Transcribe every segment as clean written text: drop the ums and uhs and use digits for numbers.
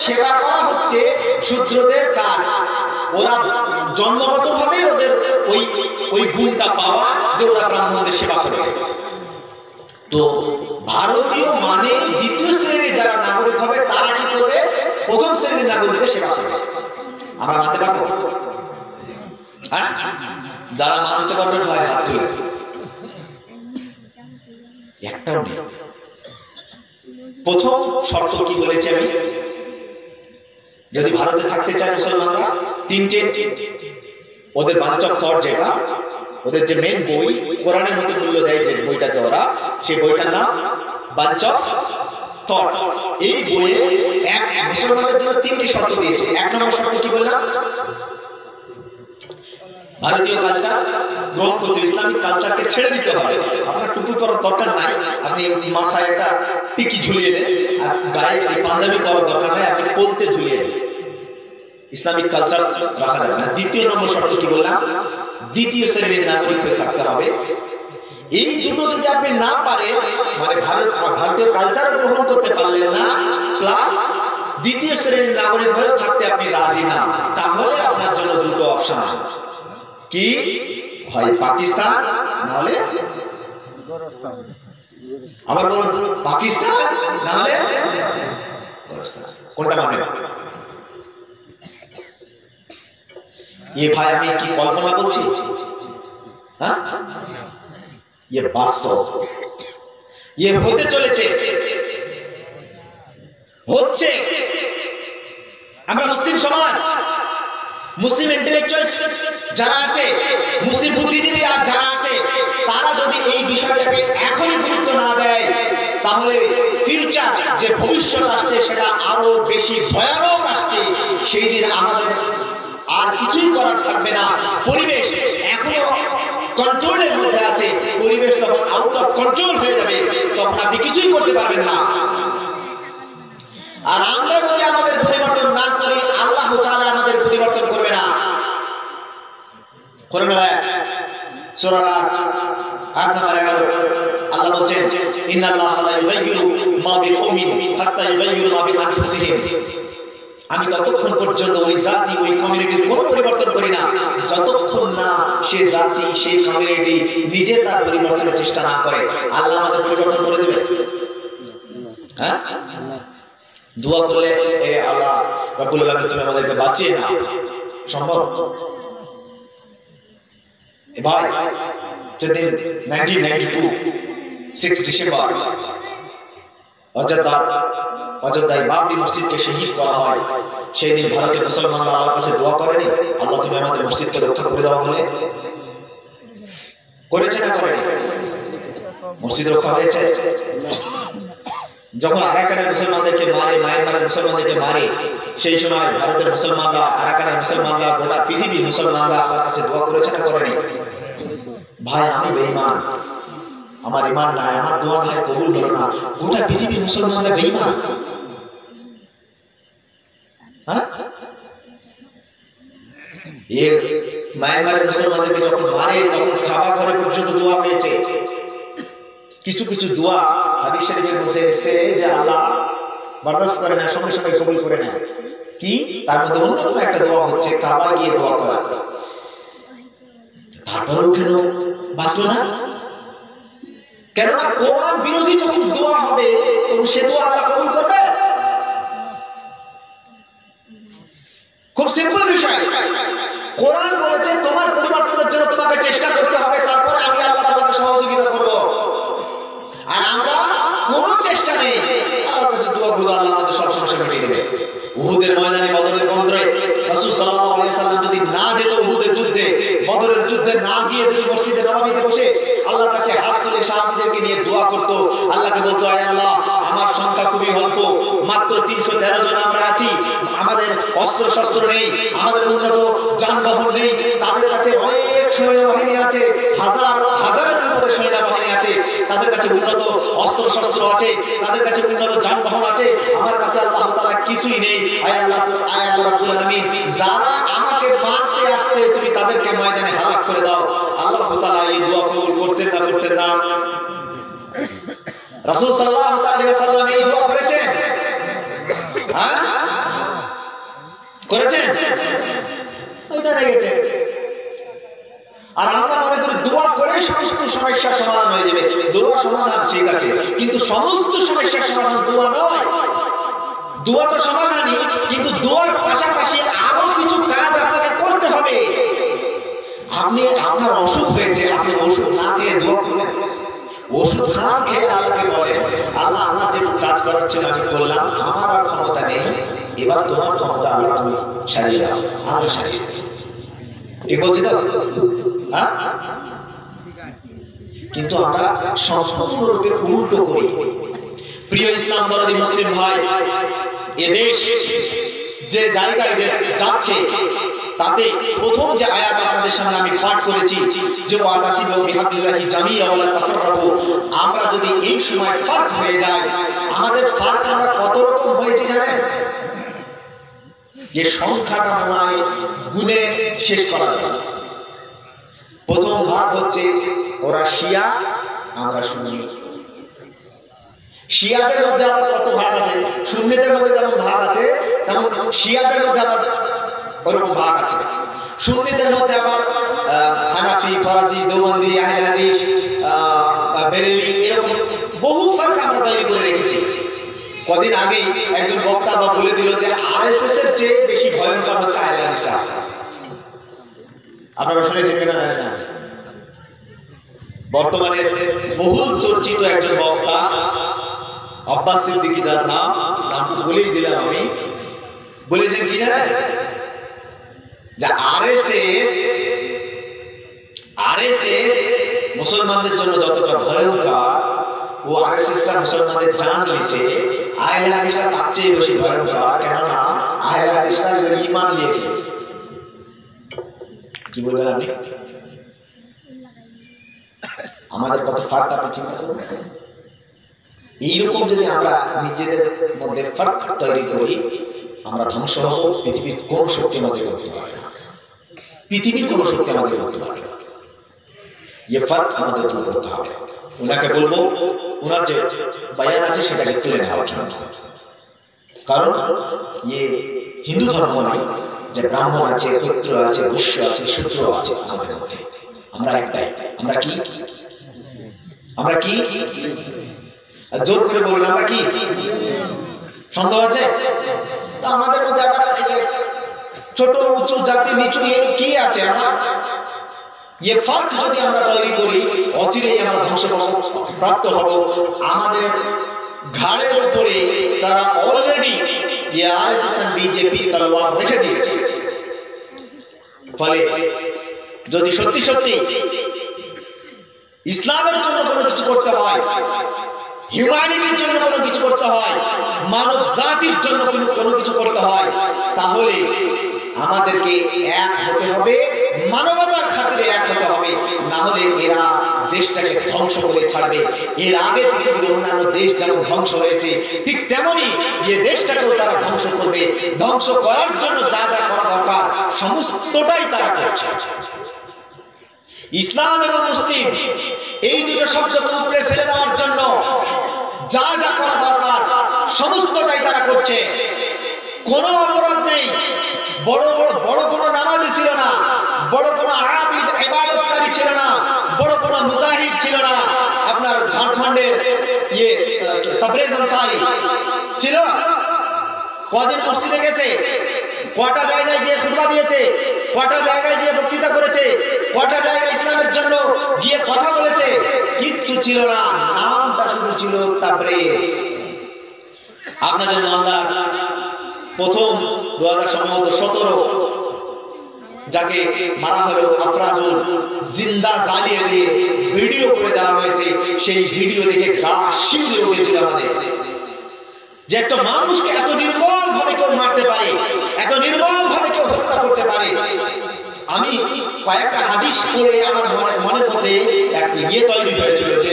সেবা করা হচ্ছে শূদ্রদের কাজ। ওরা জন্মগতভাবে ওদের ওই গুণটা পাওয়া যে ওরা ব্রাহ্মণদের সেবা করে। তো ভারতীয় মানে দ্বিতীয় শ্রেণীর যারা নাগরিক হবে তারা কি করবে? প্রথম শ্রেণীর নাগরিকদের সেবা করবে। আমরা মানতে পারবো? হ্যাঁ, যারা মানতে পারবেন ভাই হাত তুলে। একটাও নেই। প্রথম শর্ত কি বলেছি আমি? যদি ভারতে থাকতে চায় মুসলমানরা, তিনটে ওদের বাঞ্চ অফ থট, যেটা ওদের যে মেন বই, কোরআনের মধ্যে মূল্য দেয় যে বইটাকে ওরা, সেই বইটার নাম বাঞ্চ অফ থট। এই বইয়ে এক মুসলমানদের জন্য তিনটি শর্ত দিয়েছে। এক নম্বর শর্ত কি বললাম? ভারতীয় কালচার গ্রহণ করতে, ইসলামিক কালচারকে ছেড়ে দিতে হবে। আপনার টুপি পরার দরকার নাই, আপনি মাথায় একটা টিকি ঝুলিয়ে দেন, আর গায়ে পাঞ্জাবি পরার দরকার নাই, আপনি কোলতে ঝুলিয়ে দেন। ইসলামিক কালচার রাখা যাবে না। দ্বিতীয় নম্বর শর্ত কি বললাম? দ্বিতীয় শ্রেণীর নাগরিক হয়ে থাকতে হবে। এই দুটো যদি আপনি না পারেন, মানে ভারতীয় কালচার গ্রহণ করতে পারলেন না, প্লাস দ্বিতীয় শ্রেণীর নাগরিক হয়ে থাকতে আপনি রাজি না, তাহলে আপনার জন্য দুটো অপশন কি, হয় পাকিস্তান, না হলে আবার বলুন পাকিস্তান, না হলে কোনটা মানবেন? ये भाई আমি কি কল্পনা করছি? হ্যাঁ, ये বাস্তব, ये হতে চলেছে, হচ্ছে। আমরা মুসলিম সমাজ, মুসলিম ইন্টেলেকচুয়ালস যারা আছে, মুসলিম বুদ্ধিজীবী আর যারা আছে, তারা যদি এই বিষয়টাকে এখনই গুরুত্ব না দেয়, তাহলে ফিউচার যে ভবিষ্যৎ আসছে সেটা আরো বেশি ভয়ানক আসছে। সেই দিন আমাদের আর কিছুই করার থাকবে না। পরিবেশ এখনো কন্ট্রোলের মধ্যে আছে, পরিবেশ তখন আউট অফ কন্ট্রোল হয়ে যাবে, তখন আপনি কিছুই করতে পারবেন না। আর আমরা যদি আমাদের পরিবর্তন না করি, আল্লাহ তাআলা আমাদের পরিবর্তন করবে না। কোরআনের আয়াত সূরা আয়াত নাম্বার 11, আল্লাহ বলেন ইন্নাল্লাহা লা ইউগাইয়িরু মা বিকওমিন হাত্তা ইউগাইয়িরু মা বিআনফুসিহিম। আমি ততক্ষণ পর্যন্ত ওই জাতি, ওই কমিউনিটির কোনো পরিবর্তন করি না যতক্ষণ না সে জাতি, সেই কমিউনিটি নিজে তার পরিবর্তনের চেষ্টা না করে। আল্লাহ আমাদের পরিবর্তন করে দেবে। হ্যাঁ, দোয়া করলে এ আল্লাহ রাব্বুল আলামিন তুমি আমাদেরকে বাঁচিয়ে নাও, সম্ভব? এ ভাই, যেদিন 1992 6 ডিসেম্বর অযোধ্যায় বাবরি মসজিদকে শহীদ করা হয়, সেই দিন ভারতের মুসলমানরা আল্লাহর কাছে দোয়া করেনি, আল্লাহ তুমি আমাদের মসজিদকে রক্ষা করে দাও বলে? করেছে না করেনি? মসজিদ রক্ষা হয়েছে। যখন আরাকানের মুসলমানদেরকে মারে, মায়ানমারের মুসলমানদেরকে মারে, সেই সময় ভারতের মুসলমানরা, আরাকানের মুসলমানরা, গোটা পৃথিবীর মুসলমানরা আল্লাহর কাছে দোয়া করেছে না করেনি? ভাই আমি বেঈমান, আমার ঈমান নাই, আমার দোয়া ভাই কবুল হলো না, গোটা পৃথিবীর মুসলমানরা বেঈমান। হ্যাঁ, এই মায়ানমারের মুসলমানদেরকে যখন মারে, তখন খাবার ঘরে পর্যন্ত দোয়া হয়েছে। কিছু কিছু দোয়া হাদিস শরীফের মধ্যে এসেছে যে আল্লাহ বরদাস্ত করে না, সঙ্গে সঙ্গে কবুল করে না। কি? তার মধ্যে অন্যতম একটা দোয়া হচ্ছে কাবা গিয়ে দোয়া করা। তারপরেও কেন বাঁচলো না? কেননা কোরআন বিরোধী যখন দোয়া হবে, তখন সে দোয়া আল্লাহ কবুল করবে? খুব সিম্পল বিষয়। কোরআন বলেছে তোমার পরিবর্তনের জন্য তোমাকে চেষ্টা করতে হবে, তারপরে আমি আল্লাহ তোমাকে সহযোগিতা করব। আর আমরা কোনো চেষ্টা নেই, আল্লাহর কাছে দোয়া করব, আল্লাহ আমাদের সব সমস্যা মিটিয়ে দেবে। উহুদের ময়দানে, বদরের বন্দরে রাসূল সাল্লাল্লাহু আলাইহি সাল্লাম যদি না যেত উহুদের যুদ্ধে, বদরের যুদ্ধে না গিয়ে যদি মসজিদে নববীতে বসে আল্লাহর কাছে হাত তুলে সাহাবীদেরকে নিয়ে দোয়া করত, আল্লাহকে বলতো আয় আল্লাহ আমার সংখ্যা খুবই অল্প, মাত্র 313 জন আমরা আছি, আমাদের অস্ত্র শস্ত্র নেই, আমাদের উন্নত যানবাহন নেই, তাদের কাছে অনেক সৈন্যবাহিনী আছে, হাজারের উপরে সৈন্যবাহিনী আছে, তাদের কাছে উন্নত অস্ত্র শস্ত্র আছে, তাদের কাছে উন্নত যানবাহন আছে, আমার কাছে আল্লাহ তাআলা কিছুই নেই। আয় আল্লাহ রাব্বুল আলামিন, যারা আমাকে মারতে আসছে তুমি তাদেরকে ময়দানে হালাক করে দাও। আল্লাহ তাআলা এই দোয়া কবুল করতেন না করতেন না? রাসূল সাল্লাল্লাহু আলাইহি ওয়াসাল্লাম এই দোয়া করেছেন। হ্যাঁ, করেছেন? ওইটা রেগেছে। আর আমরা মনে করি দোয়া করে সমস্ত সমস্যার সমাধান হয়ে যাবে। দোয়া সমাধান ঠিক আছে, কিন্তু সমস্ত সমস্যার সমাধান দোয়া নয়। দোয়া তো সমাধানই, কিন্তু দোয়ার পাশাপাশি আরো কিছু কাজ আপনাকে করতে হবে। আপনি আপনার অসুখ হয়েছে, আপনি ওষুধ না খেয়ে দোয়া করবেন? ওষুধ না খেয়ে আল্লাহকে বলেন, আল্লাহ আমার যে কাজ করার ছিল আমি করলাম, আমার আর ক্ষমতা নেই, এবার তোমার ক্ষমতা আল্লাহ তুমি সারিয়ে দাও। আল্লাহ সারিয়ে দেবে। ঠিক বলছি তো? হ্যাঁ, কিন্তু আমরা সম্পূর্ণরূপে উল্টো করি। প্রিয় ইসলাম দরদি মুসলিম ভাই, এদেশ যে জায়গায় যাচ্ছে তাতে প্রথম যে আয়াত আপনাদের সামনে আমি পাঠ করেছি, যে ওয়াতাসিবু বিহাবলিল্লাহি জামিআ ওয়া লা তাফাররাকু, আমরা যদি এই সময় ফারক হয়ে যায়, আমাদের ফারক আমরা কত রকম হয়েছে জানেন? যে সংখ্যাটা মনে হয় গুণে শেষ করা যায়। প্রথম ভাগ হচ্ছে ওরা শিয়া, আমরা সুন্নি। শিয়াদের মধ্যে আবার কত ভাগ আছে? সুন্নিদের মধ্যে যেমন ভাগ আছে, তেমন শিয়াদের মধ্যে আবার ওরকম ভাগ আছে। সুন্নিদের মধ্যে আবার হানাফি, ফরাজি, দেওবন্দি, আহলে হাদিস, বেরেলি, এরকম বহু ফারক আমরা তৈরি করে রেখেছি। কদিন আগেই একজন বক্তা বলে দিল যে আরএসএস এর চেয়ে বেশি ভয়ঙ্কর হচ্ছে আহলে হাদিসরা। আপনারা শুনেছেন কিনা জানি না। বর্তমানে বহুল চর্চিত একজন বক্তা আব্বাস সিদ্দিকী, যার নাম বলেই দিলাম আমি, বলেছেন কি জানেন? যে আরএসএস মুসলমানদের জন্য যতটা ভয়ঙ্কর, ও আরএসএসরা মুসলমানদের জান নিয়েছে, আহলে হাদিসরা তার চেয়ে বেশি ভয়ঙ্কর। কেননা আহলে হাদিসরা ঈমান নিয়ে খেয়েছে। কি বলবেন আপনি? আমাদের কত ফারাক আপনি চিন্তা করুন। এইরকম যদি আমরা নিজেদের মধ্যে ফারাক তৈরি করি, আমরা ধ্বংস হব। পৃথিবীর কোন শক্তি আমাদের করতে পারবে না। পৃথিবীর কোন শক্তি আমাদের করতে পারবে না। এই ফারাক আমাদের দূর করতে হবে। ওনাকে বলবো, ওনার যে বায়ান আছে সেটাকে তুলে নেওয়ার জন্য। কারণ হিন্দু ধর্ম নয় যে ব্রাহ্মণ আছে, পুত্র আছে, বৈশ্য আছে, শূদ্র আছে। আমাদের মধ্যে আমরা একটাই। আমরা কি? আমরা কি? জোর করে বলুন, আমরা কি? সন্দেহ আছে? তো আমাদের মধ্যে আবার ছোট উঁচু জাতি নিচু কি আছে? আমরা ফারাক যদি আমরা তৈরি করি, অচিরেই আমরা ধ্বংসপ্রাপ্ত হব। আমাদের ঘাড়ের উপরে তারা অলরেডি আরএসএস আর বিজেপি তলোয়ার রেখে দিয়েছে। ফলে যদি সত্যি সত্যি ইসলামের জন্য কোনো কিছু করতে হয়, হিউম্যানিটির জন্য কোনো কিছু করতে হয়, মানব জাতির জন্য কোনো কিছু করতে হয়, তাহলে আমাদেরকে এক হতে হবে, মানবতার খাতিরে এক হতে হবে। না হলে এরা দেশটাকে ধ্বংস করে ছাড়বে। এর আগে পৃথিবীর অন্যান্য দেশ যেমন ধ্বংস হয়েছে, ঠিক তেমনি এই দেশটাকেও তারা ধ্বংস করবে। ধ্বংস করার জন্য যা যা করা দরকার সমস্তটাই তারা করছে। ইসলাম এবং মুসলিম এই দুটো শব্দকে উপরে ফেলে দেওয়ার জন্য যা যা করা দরকার সমস্তটাই তারা করছে। কোনো অপরাধ নেই। বড় কোনো নামাজি ছিল না, বড় কোনো আবিদ ইবাদতকারী ছিল না, বড় কোনো মুজাহিদ ছিল না। আপনার ঝাড়খণ্ডের তাবরেজ আনসারী ছিল, কদিন মসজিদে গেছে, কটা জায়গায় যে খুতবা দিয়েছে, কটা জায়গায় যে বক্তৃতা করেছে, কটা জায়গায় ইসলামের জন্য গিয়ে কথা বলেছে, কিচ্ছু ছিল না। নামটা শুধু ছিল তাবরেজ। আপনাদের মামলার প্রথম 2017 যাকে মারা হলো আফরাজুল, জিন্দা জ্বালিয়ে দিয়ে ভিডিও করে দেওয়া হয়েছে। সেই ভিডিও দেখে গা শিউরে উঠেছিল আমাদের, যে একটা মানুষকে এত নির্মম ভাবে কেউ মারতে পারে, এত নির্মম ভাবে কেউ হত্যা করতে পারে। আমি কয়েকটা হাদিস পড়ে আমার মনের মধ্যে এক তৈরি হয়েছিল, যে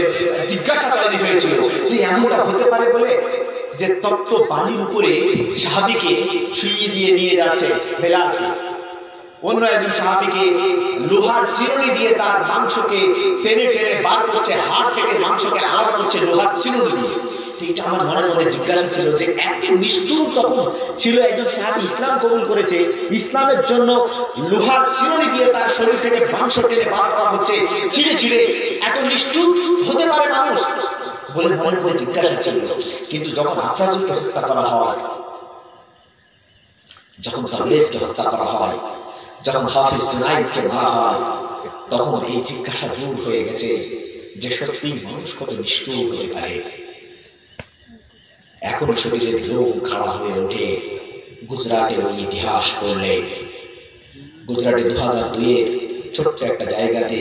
জিজ্ঞাসা তৈরি হয়েছিল যে এমনটা হতে পারে বলে, যে তপ্ত পানির উপরে সাহাবীকে শুইয়ে দিয়ে নিয়ে যাচ্ছে বেলালকে, অন্য একজন সাহাবীকে লোহার চিরুনি দিয়ে তার মাংসকে টেনে টেনে বার করছে, হাড় থেকে মাংসকে আলাদা করছে লোহার চিরুনি দিয়ে। এটা আমার মনের মধ্যে জিজ্ঞাসা ছিল যে এত নিষ্ঠুর তখন ছিল একজন সাহাবী, ইসলাম কবুল করেছে, ইসলামের জন্য লোহার চিরুনি দিয়ে তার শরীর থেকে মাংস টেনে বার করা হচ্ছে ছিঁড়ে ছিঁড়ে, এত নিষ্ঠুর হতে পারে মানুষ বলে মনের মধ্যে জিজ্ঞাসা ছিল। কিন্তু যখন আফরাজুলকে হত্যা করা হয়, যখন তাবরেজকে হত্যা করা হয়, যখন হাফিজ সুনাইদকে মারা হয়, তখন এই জিজ্ঞাসা দূর হয়ে গেছে যে সত্যি মানুষ কত নিষ্ঠুর হতে পারে। এখন শরীরের লোম খাড়া হয়ে ওঠে গুজরাটের ওই ইতিহাস পড়লে। গুজরাটে 2002-এর ছোট্ট একটা জায়গাতে,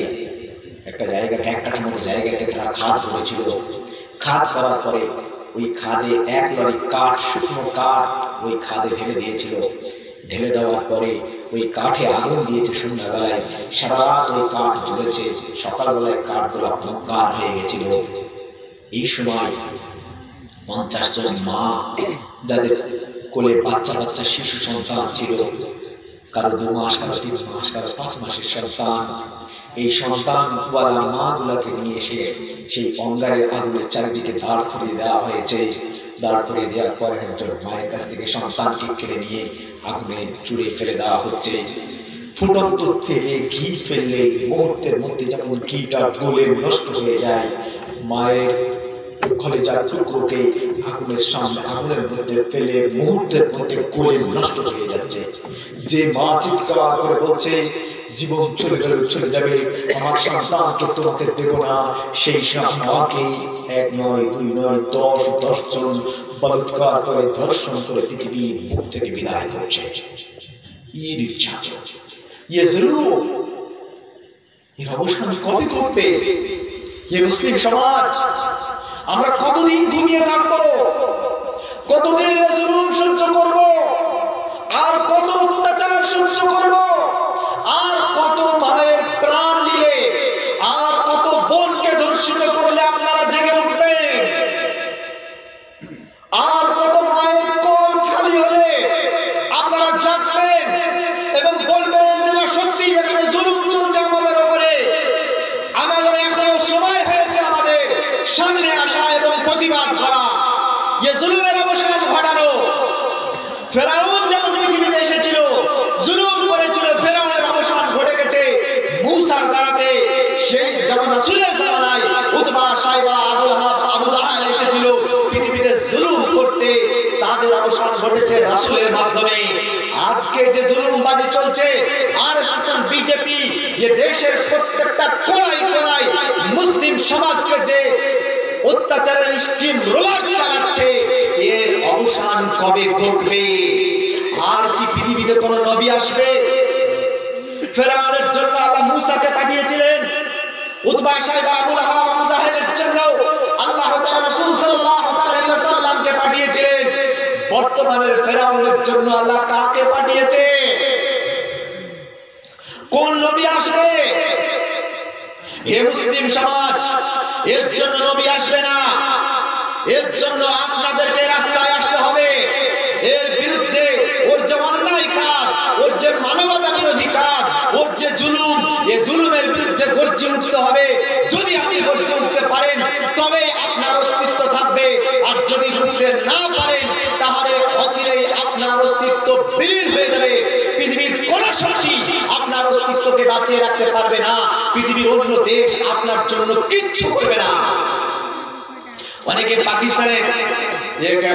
এক কাঠামোর জায়গাতে তারা খাদ করেছিল। খাদ করার পরে ওই খাদে 1 লরি কাঠ, শুকনো কাঠ ওই খাদে ঢেলে দিয়েছিল। ঢেলে দেওয়ার পরে ওই কাঠে আগুন দিয়েছে সন্ধ্যাবেলায়, সারা রাত ওই কাঠ জ্বলেছে, সকালবেলায় কাঠগুলো অন্ধকার হয়ে গেছিল। এই সময় 50 জন মা, যাদের কোলে বাচ্চা বাচ্চা শিশু সন্তান ছিল, কারো 2 মাস, কারো 3 মাস, কারো 5 মাসের সন্তান, এই সন্তানওয়ালা মা গুলাকে নিয়ে এসে সেই অঙ্গারের আগুনের চারিদিকে দাঁড় করিয়ে দেওয়া হয়েছে। দাঁড় করিয়ে দেওয়ার পরে একজন মায়ের কাছ থেকে সন্তানকে কেড়ে নিয়ে আগুনে চুড়ে ফেলে দেওয়া হচ্ছে। ফুটন্ত থেকে ঘি ফেললে মুহূর্তের মধ্যে যেমন ঘিটা গলে নষ্ট হয়ে যায়, মায়ের কলেজার টুকরোকে আগুনের সামনে আগুনের মধ্যে ফেলে মুহূর্তের মধ্যে গলে নষ্ট হয়ে যাচ্ছে। যে মা চিৎকার করে বলছে জীবন চলে গেলে চলে যাবে, আমার সন্তানকে তোমাকে দেব না, সেই সব মাকে 1 নয় 2 নয় 10 জন বলাৎকার করে ধর্ষণ করে পৃথিবীর মুখ থেকে বিদায় করছে। এর অবসান কবে ঘটবে? মুসলিম সমাজ আমরা কতদিন ঘুমিয়ে থাকবো? কতদিন জুলুম সহ্য করব? আর কত অত্যাচার সহ্য করব? আর কত মায়ের প্রাণ নিলে, আর কত বোনকে ধর্ষিত করলে আপনারা জেগে উঠবেন? আর কত মায়ের কোল খালি হলে আপনারা জাগবেন এবং বলবেন যে না, সত্যি এখানে জুলুম চলছে আমাদের উপরে, আমাদের এখনো সময় হয়েছে আমাদের সামনে আসা এবং প্রতিবাদ করা, জুলুমের অবসান ঘটানো। ফেরাউন যখন পৃথিবীতে এসেছিল, জুলুম করেছিল, ফেরাউনের অবসান ঘটে গেছে মূসার দ্বারাতে। সেই যখন রাসূলের জামানায় উতবা, সাইবা, আবু লাহাব, আবু জাহেল এসেছিল পৃথিবীতে জুলুম করতে, তাদের অবসান ঘটেছে রাসূলের মাধ্যমে। আজকে যে জুলুমবাজি চলছে, আরএসএস, বিজেপি, যে দেশের প্রত্যেকটা কোণায় কোণায় মুসলিম সমাজকে যে অত্যাচারের স্টিম রোলার চালাচ্ছে, এর অবসান কবে ঘটবে? আর কি পৃথিবীতে কোন নবী আসবে? ফেরাউনের জন্য আল্লাহ মূসাকে পাঠিয়েছিলেন, উতবা, সাইবা, আবু লাহাব, আবু জাহেলের জন্য আল্লাহ তাআলা রাসূল সাল্লাল্লাহু আলাইহি ওয়াসাল্লামকে পাঠিয়েছিলেন। বর্তমানের ফেরাউনের জন্য আল্লাহ কাকে পাঠিয়েছে? কোন নবী আসবে? হে মুসলিম সমাজ, এর জন্য নবী আসবে না, এর জন্য আপনাদেরকে রাস্তায় আসতে হবে। এর বিরুদ্ধে ওর যে অন্যায় কাজ, ওর যে মানবতা বিরোধী কাজ, ওর যে জুলুম, এই জুলুমের বিরুদ্ধে গর্জে উঠতে হবে। যদি আপনি গর্জে উঠতে পারেন তবে আপনার অস্তিত্ব থাকবে, আর যদি উঠতে না পারেন তাহলে অচিরেই আপনার অস্তিত্ব বিলীন হয়ে যাবে। পৃথিবীর কোন শক্তি আপনার অস্তিত্বকে বাঁচিয়ে রাখতে পারবে না, পৃথিবীর অন্য দেশ আপনার জন্য কিচ্ছু করবে না। অনেকে পাকিস্তানের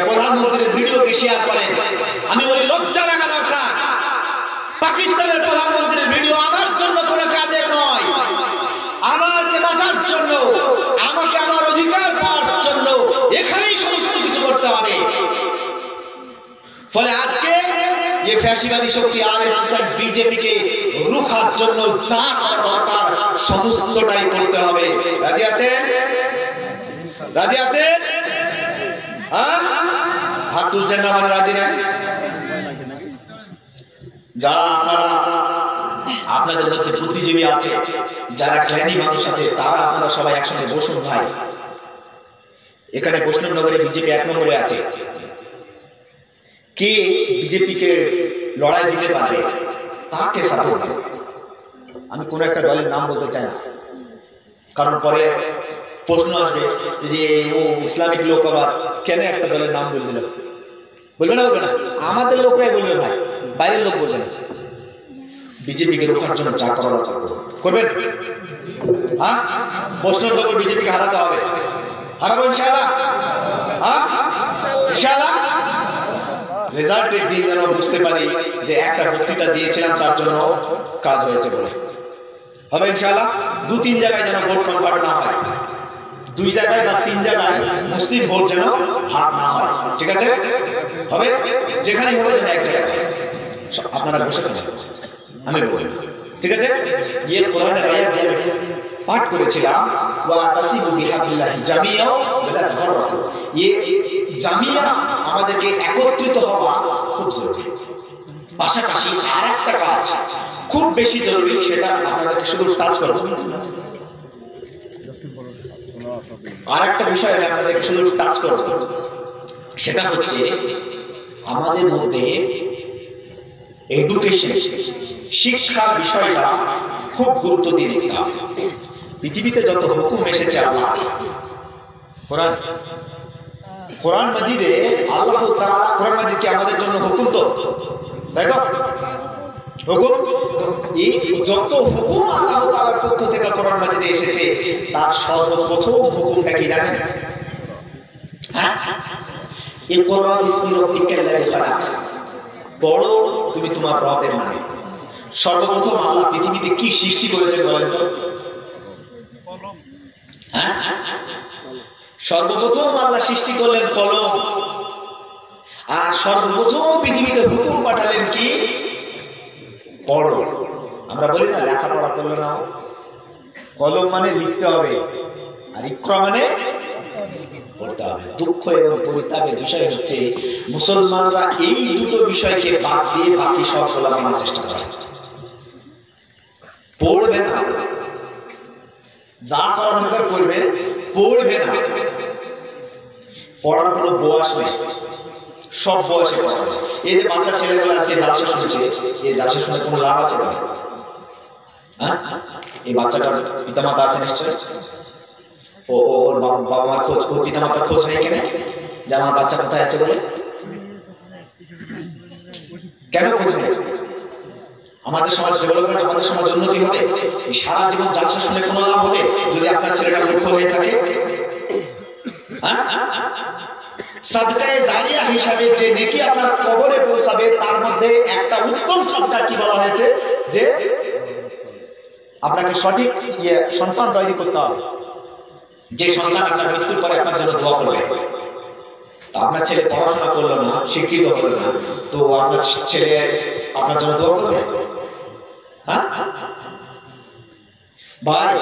প্রধানমন্ত্রীর ভিডিওকে শেয়ার করেন, আমি বলি লজ্জা লাগা দরকার। পাকিস্তানের প্রধানমন্ত্রীর ভিডিও আমার জন্য কোনো কাজের নয়, আমাকে বাঁচার জন্য, আমাকে আমার অধিকার পাওয়ার জন্য এখানেই সমস্ত কিছু করতে হবে। ফলে আজকে যে ফ্যাসিবাদী শক্তি আরএসএস আর বিজেপিকে রুখার জন্য যা করা দরকার সমস্তটাই করতে হবে। রাজি আছেন? রাজি আছেন? হাত তুলছেন না মানে রাজি নাই? যারা আপনাদের মধ্যে বুদ্ধিজীবী আছে, যারা জ্ঞানী মানুষ আছে, তারা আপনারা সবাই একসঙ্গে বসুন ভাই। এখানে বৈষ্ণবনগরে বিজেপি 1 নম্বরে আছে। কে বিজেপিকে লড়াই দিতে পারবে তাকে সাপোর্ট দেবে। আমি কোন একটা দলের নাম বলতে চাই না, কারণ পরে প্রশ্ন আসবে যে ও ইসলামিক লোক আবার কেন একটা দলের নাম বলে দিল? বলবে না বলবে না? আমাদের লোকরাই বলবে ভাই, বাইরের লোক বলবে না। বিজেপিকে রোখার জন্য যা করা দরকার করবেন। হ্যাঁ, প্রশ্ন তো বিজেপিকে হারাতে হবে। হারাবো ইনশাআল্লাহ। হ্যাঁ ইনশাআল্লাহ। রেজাল্টের দিন যেন বুঝতে পারি যে একটা বক্তৃতা দিয়েছিলাম তার জন্য কাজ হয়েছে বলে হবে ইনশাআল্লাহ। 2-3 জায়গায় যেন ভোট কনভার্ট না হয়, 2 জায়গায় বা 3 জায়গায় মুসলিম ভোট যেন ভাগ না হয়, ঠিক আছে? হবে, যেখানেই হবে যেন এক জায়গায়। আপনারা বসে থাকেন, আমি বলবো, ঠিক আছে? ইয়ে কোরআনের আয়াত যে পাঠ করেছিলাম, ওয়া তাসিবু বিহাবিল্লাহি জামিয়া ওয়ালা তাফাররাকু, ইয়ে জামিয়া আমাদেরকে একত্রিত হওয়া খুব জরুরি। পাশাপাশি আরেকটা কাজ খুব বেশি জরুরি, সেটা আপনাদেরকে শুধু টাচ করব। আরেকটা বিষয় আমি আপনাদেরকে শুধু টাচ করব, সেটা হচ্ছে আমাদের মধ্যে এডুকেশন, শিক্ষার বিষয়টা খুব গুরুত্ব দিয়ে দিতে হবে। পৃথিবীতে যত হুকুম এসেছে আল্লাহ কোরআন মাজিদে, আল্লাহ তাআলা কোরআন মাজিদকে আমাদের জন্য হুকুম, তো তাই তো হুকুম, এই যত হুকুম আল্লাহ তাআলার পক্ষ থেকে কোরআন মাজিদে এসেছে তার সর্বপ্রথম হুকুমটা কি জানেন? হ্যাঁ, ইকরা বিসমি রাব্বিকাল্লাযী খালাক, পড়ো তুমি তোমার রবের নামে। সর্বপ্রথম আল্লাহ পৃথিবীতে কি সৃষ্টি করেছেন বলেন তো? হ্যাঁ, সর্বপ্রথম আল্লাহ সৃষ্টি করলেন কলম, আর সর্বপ্রথম পৃথিবীতে হুকুম পাঠালেন কি? পড়ো। আমরা বলি না লেখাপড়া করলো না, কলম মানে লিখতে হবে, আর ইকরা মানে পড়তে হবে। দুঃখ এবং পরিতাপের বিষয় হচ্ছে মুসলমানরা এই দুটো বিষয়কে বাদ দিয়ে বাকি সবগুলো মানার চেষ্টা করে। পড়বে না, যা করা দরকার করবে, পড়বে না। পড়ার কোনো বয়স নেই, সব বয়সে পড়া। এই যে বাচ্চা ছেলেগুলো আজকে জালসা শুনছে, এই জালসা শুনে কোনো লাভ আছে না? হ্যাঁ, এই বাচ্চাটার পিতামাতা আছে নিশ্চয়, ওর বাবা মার খোঁজ, ওর পিতামাতার খোঁজ নেই কেন? যে আমার বাচ্চা কোথায় আছে বলে। কেন খোঁজ নেই? আমাদের সমাজ ডেভেলপমেন্ট, আমাদের সমাজ উন্নতি হবে? সারা জীবন জালসা শুনে কোনো লাভ হবে যদি আপনার ছেলেটা মূর্খ হয়ে থাকে? হ্যাঁ, সাদকায়ে জারিয়া হিসাবে যে নেকি আপনার কবরে পৌঁছাবে, তার মধ্যে একটা উত্তম সাদকা কি বলা হয়েছে? যে আপনাকে সঠিক সন্তান তৈরি করতে হবে, যে সন্তান আপনার মৃত্যুর পরে আপনার জন্য দোয়া করবে। আপনার ছেলে পড়াশোনা করলো না, শিক্ষিত হলো না, তো আপনার ছেলে আপনার জন্য দোয়া করবে? হ্যাঁ ভাই,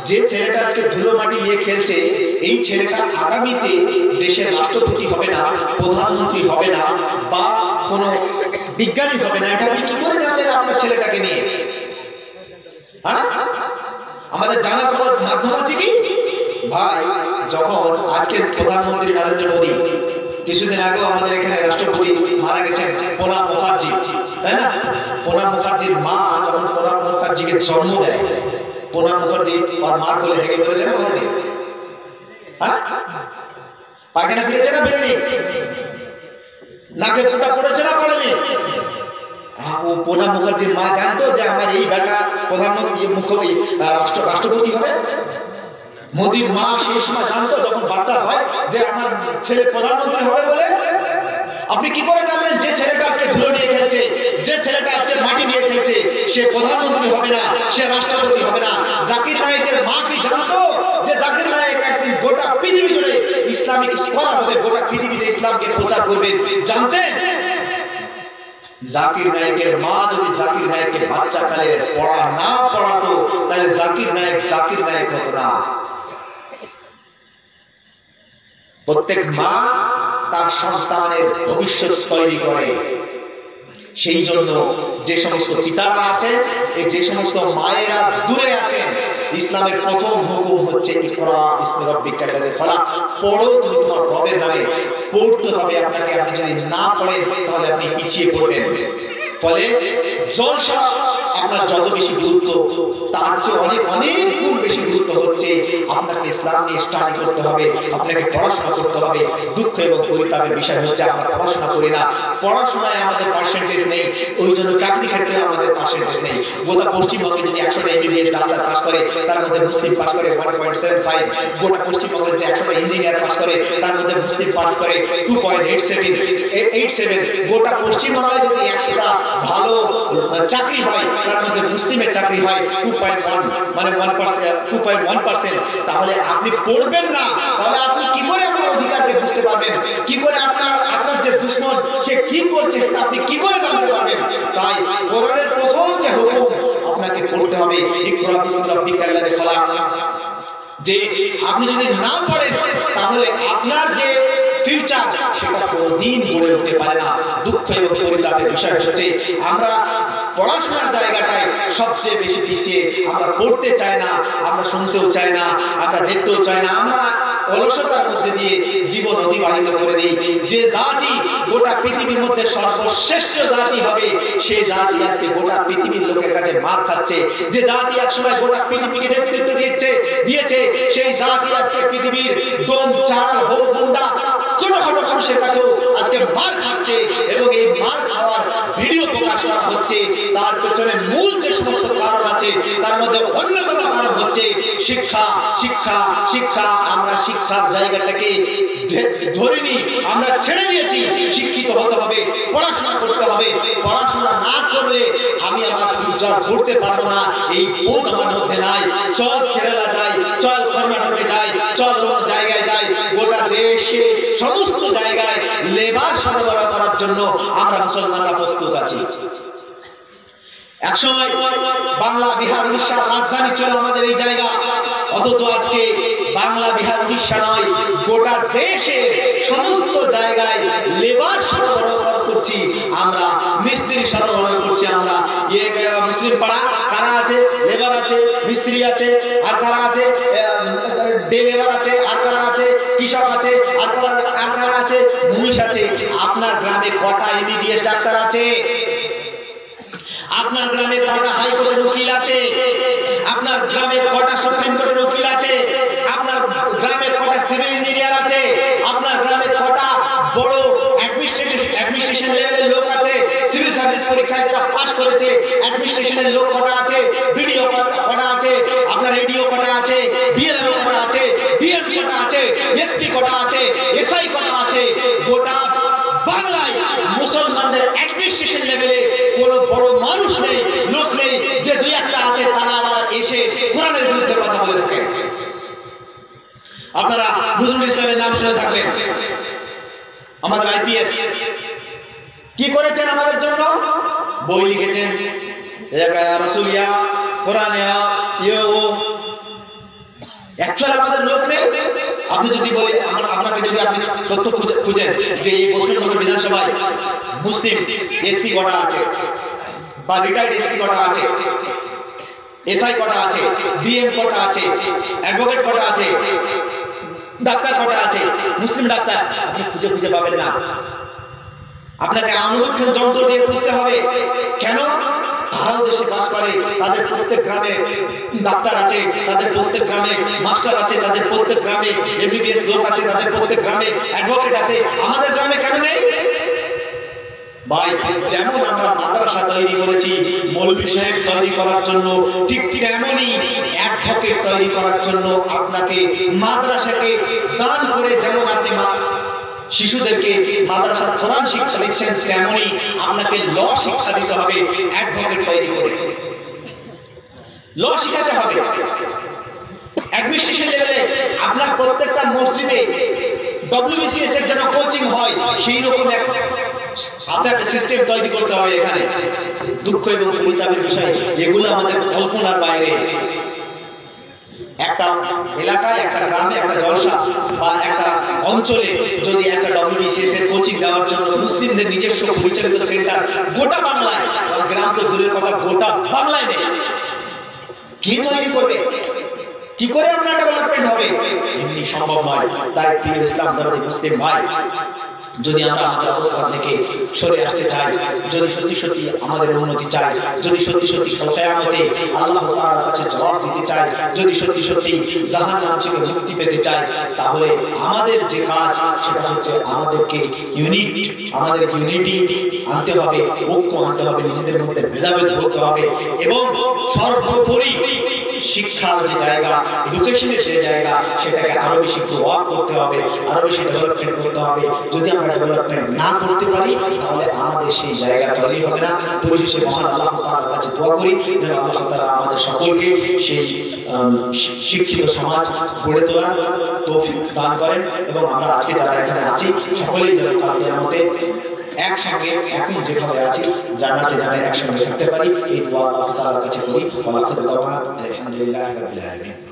যে ছেলেটা আজকে ধুলো মাটি নিয়ে খেলছে, এই ছেলেটা আগামীতে দেশের রাষ্ট্রপতি হবে না, প্রধানমন্ত্রী হবে না, বা কোনো বিজ্ঞানী হবে না। এটা আপনি কি করে জানলেন আপনার ছেলেটাকে নিয়ে? হ্যাঁ, আমাদের জানার কোনো মাধ্যম আছে কি ভাই? যখন আজকের প্রধানমন্ত্রী নরেন্দ্র মোদী, কিছুদিন আগেও আমাদের এখানে রাষ্ট্রপতি মারা গেছেন প্রণব মুখার্জি, তাই না? প্রণব মুখার্জির মা যখন প্রণব মুখার্জিকে জন্ম দেয়, প্রণব মুখার্জি আর মার কোলে হেগে পড়েছে না বলেনি? হ্যাঁ, পায়খানা ফিরেছে না ফিরেনি? নাকে ফুটা পড়েছে না পড়েনি? ও প্রণব মুখার্জির মা জানতো যে আমার এই বেটা প্রধানমন্ত্রী, রাষ্ট্রপতি হবে? মোদীর মা সেই সময় জানতো যখন বাচ্চা হয় যে আমার ছেলে প্রধানমন্ত্রী হবে বলে? আপনি কি করে জানলেন যে ছেলেটা আজকে ধুলো নিয়ে খেলছে, যে ছেলেটা আজকে মাটি নিয়ে খেলছে, সে প্রধানমন্ত্রী হবে না, সে রাষ্ট্রপতি হবে না? জাকির নায়েকের মা কি জানতো যে জাকির নায়েক একদিন গোটা পৃথিবী জুড়ে ইসলামিক স্কলার হবে, গোটা পৃথিবীতে ইসলামকে প্রচার করবেন? জানতেন? জাকির নায়েকের মা যদি জাকির নায়েককে বাচ্চা কালে পড়া না পড়াতো, তাহলে জাকির নায়েক হতো না। প্রত্যেক মা তার সন্তানের ভবিষ্যৎ তৈরি করে। সেই জন্য যে সমস্ত পিতারা আছেন, এই যে সমস্ত মায়েরা দূরে আছেন, ইসলামের প্রথম হুকুম হচ্ছে ইকরা বিসমি রাব্বিকাল্লাযী খালাক, পড়ো তুমি তোমার রবের নামে। পড়তে হবে আপনাকে। আপনি যদি না পড়েন তাহলে আপনি পিছিয়ে পড়বেন। ফলে জলসা আপনার যত বেশি গুরুত্ব, তার চেয়ে অনেক অনেক গুণ বেশি গুরুত্ব হচ্ছে আপনাকে ইসলাম নিয়ে স্টাডি করতে হবে, আপনাকে পড়াশোনা করতে হবে। দুঃখ এবং পরিতাপের বিষয় হচ্ছে আমরা পড়াশোনা করি না, পড়াশোনায় আমাদের পার্সেন্টেজ নেই, ওই জন্য চাকরি ক্ষেত্রে আমাদের পার্সেন্টেজ নেই। গোটা পশ্চিমবঙ্গে যদি 100টা এমবিবিএস ডাক্তার পাস করে, তার মধ্যে মুসলিম পাস করে 1.75, গোটা পশ্চিমবঙ্গে যদি 100টা ইঞ্জিনিয়ার পাস করে, তার মধ্যে মুসলিম পাস করে 2.87, গোটা পশ্চিমবঙ্গে যদি 100টা ভালো চাকরি হয়, তার মধ্যে মুসলিমের চাকরি হয় 2.1, মানে 2.1%। তাহলে আপনি পড়বেন না, তাহলে আপনি কি করে আপনার অধিকারকে বুঝতে পারবেন? কি করে আপনার যে দুশমন সে কি করছে তা আপনি কি করে জানতে পারবেন? তাই কোরআনের প্রথম যে হুকুম আপনাকে পড়তে হবে, ইকরা বিসমি রাব্বিকাল্লাযী খালাক। যে আপনি যদি না পড়েন তাহলে আপনার যে ফিউচার সেটা কোনদিন গড়ে উঠতে পারে না। দুঃখ এবং পরিতাপের বিষয় হচ্ছে আমরা পড়াশোনার জায়গাটায় সবচেয়ে বেশি পিছিয়ে। আমরা পড়তে চাই না, আমরা শুনতেও চাই না, আমরা দেখতেও চাই না, আমরা অলসতার মধ্যে দিয়ে জীবন অতিবাহিত করে দিই। যে জাতি গোটা পৃথিবীর মধ্যে সর্বশ্রেষ্ঠ জাতি হবে, সেই জাতি আজকে গোটা পৃথিবীর লোকের কাছে মার খাচ্ছে। যে জাতি একসময় গোটা পৃথিবীকে নেতৃত্ব দিয়েছে, সেই জাতি আজকে পৃথিবীর ডোম চাল হোক গুন্ডা ছোটখাটো মানুষের কাছেও আজকে মার খাচ্ছে। এবং এই মার খাওয়ার ভিডিও প্রকাশ করা হচ্ছে, তার পেছনে মূল যে সমস্ত কারণ আছে তার মধ্যে অন্যতম কারণ হচ্ছে শিক্ষা, শিক্ষা, শিক্ষা। আমরা শিক্ষার জায়গাটাকে ধরিনি, আমরা ছেড়ে দিয়েছি। শিক্ষিত হতে হবে, পড়াশোনা করতে হবে, পড়াশোনা না করলে আমি আমার ফিউচার করতে পারবো না, এই বোধ আমার মধ্যে নাই। চল কেরালা যাই, চল কর্ণাটকে যাই, চল অন্য জায়গায় যাই, গোটা দেশে সমস্ত জায়গায় লেবার সরবরাহ করার জন্য আমরা মুসলমানরা প্রস্তুত আছি। একসময় বাংলা, বিহার, উড়িষ্যার রাজধানী ছিল আমাদের এই জায়গা, অথচ আজকে বাংলা, বিহার, উড়িষ্যা নয়, গোটা দেশে সমস্ত জায়গায় লেবার সরবরাহ করছি আমরা, মিস্ত্রি সরবরাহ করছি আমরা। মুসলিম পাড়া কারা আছে? লেবার আছে, মিস্ত্রি আছে, আর কারা আছে? ডে লেবার আছে, আর কারা আছে? কৃষক আছে, আর কারা আছে? মহিষ আছে। আপনার গ্রামে কটা এমবিবিএস ডাক্তার আছে? আপনার গ্রামে কটা হাইকোর্টের উকিল আছে? আপনার গ্রামে কটা সুপ্রিম কোর্টের উকিল আছে? আপনার গ্রামে কটা সিভিল ইঞ্জিনিয়ার আছে? আপনার গ্রামে কটা বড় অ্যাডমিনিস্ট্রেশন লেভেলের লোক আছে? সিভিল সার্ভিস পরীক্ষায় যারা পাস করেছে অ্যাডমিনিস্ট্রেশনের লোক কটা আছে? বিডিও কটা আছে? আপনার এডিও কটা আছে? বিএলআরও কটা আছে? ডিএম কটা আছে? এসপি কটা আছে? এসআই কটা আছে? গোটা বাংলায় মুসলমানদের অ্যাডমিনিস্ট্রেশন লেভেলে কোনো বড় মানুষ নেই, লোক নেই, যে দুই একটা আছে তারা আবার এসে কোরআনের বিরুদ্ধে কথা বলে থাকেন। আপনারা নজরুল ইসলামের নাম শুনে থাকবেন। আমাদের আইপিএস কি করেছেন আমাদের জন্য? বই লিখেছেন, রসুলিয়া, কোরআনিয়া, অ্যাকচুয়ালি আমাদের লোক নেই। আপনি যদি বলেন, আপনাকে যদি আপনি তথ্য খুঁজেন যে এই পশ্চিমবঙ্গ বিধানসভায় মুসলিম এসপি কটা আছে, বা রিটায়ার্ড এসপি কটা আছে, এসআই কটা আছে, ডিএম কটা আছে, অ্যাডভোকেট কটা আছে, ডাক্তার কটা আছে, মুসলিম ডাক্তার আপনি খুঁজে পাবেন না। আপনাকে অনুবীক্ষণ যন্ত্র দিয়ে খুঁজতে হবে। কেন? তারাও দেশে বাস করে, তাদের প্রত্যেক গ্রামে ডাক্তার আছে, তাদের প্রত্যেক গ্রামে মাস্টার আছে, তাদের প্রত্যেক গ্রামে এমবিবিএস লোক আছে, তাদের প্রত্যেক গ্রামে অ্যাডভোকেট আছে। আমাদের গ্রামে কেন নেই? ভাই, যেমন আমরা মাদ্রাসা তৈরি করেছি মৌলভী সাহেব তৈরি করার জন্য, ঠিক তেমনই অ্যাডভোকেট তৈরি করার জন্য আপনাকে মাদ্রাসাকে দান করে, যেমন আপনি শিশুদেরকে মাদ্রাসা কোরআন শিক্ষা দিচ্ছেন, তেমনই আপনাকে ল শিক্ষা দিতে হবে। অ্যাডভোকেট তৈরি করে ল শিখাতে হবে। অ্যাডমিনিস্ট্রেশন লেভেলে আপনার প্রত্যেকটা মসজিদে ডব্লিউবিসিএস এর জন্য কোচিং হয়, সেই রকম আপনাকে সিস্টেম তৈরি করতে হবে এখানে। দুঃখ এবং পরিতাপের বিষয়, এগুলো আমাদের কল্পনার বাইরে। একটা এলাকায়, একটা গ্রামে, একটা জলসা বা একটা অঞ্চলে যদি একটা ডব্লিউবিসিএস এর কোচিং দেওয়ার জন্য মুসলিমদের নিজস্ব পরিচালিত সেন্টার গোটা বাংলায়, গ্রাম তো দূরের কথা, গোটা বাংলায় নেই, কে তৈরি করবে? কি করে আপনার ডেভেলপমেন্ট হবে? এমনি সম্ভব নয়। তাই প্রিয় ইসলাম ধর্মের মুসলিম ভাই, যদি আমরা আমাদের অবস্থান থেকে সরে আসতে চাই, যদি সত্যি সত্যি আমাদের উন্নতি চাই, যদি সত্যি সত্যি কিয়ামতে আল্লাহ তাআলার কাছে জবাব দিতে চাই, যদি সত্যি সত্যি জাহান্নাম থেকে মুক্তি পেতে চাই, তাহলে আমাদের যে কাজ সেটা হচ্ছে আমাদেরকে ইউনিটি আনতে হবে, ঐক্য আনতে হবে, নিজেদের মধ্যে ভেদাভেদ করতে হবে এবং সর্বোপরি শিক্ষার যে জায়গা, এডুকেশনের যে জায়গা, সেটাকে আরো বেশি গ্রো আপ করতে হবে, আরো বেশি ডেভেলপমেন্ট করতে হবে। যদি আমরা ডেভেলপমেন্ট না করতে পারি তাহলে আমাদের সেই জায়গা তৈরি হবে না। পরিশেষে মহান আল্লাহ তাআলার কাছে দোয়া করি যেন আল্লাহ তাআলা আমাদের সকলকে সেই শিক্ষিত সমাজ গড়ে তোলার তৌফিক দান করেন এবং আমরা আজকে যারা এখানে আছি সকলেই যেন কাল কিয়ামতে একসঙ্গে এখন যেভাবে আছি জান্নাতে যেন একসঙ্গে থাকতে পারি, এই দোয়া আল্লাহ তাআলার কাছে করি। আলহামদুলিল্লাহি রাব্বিল আলামিন।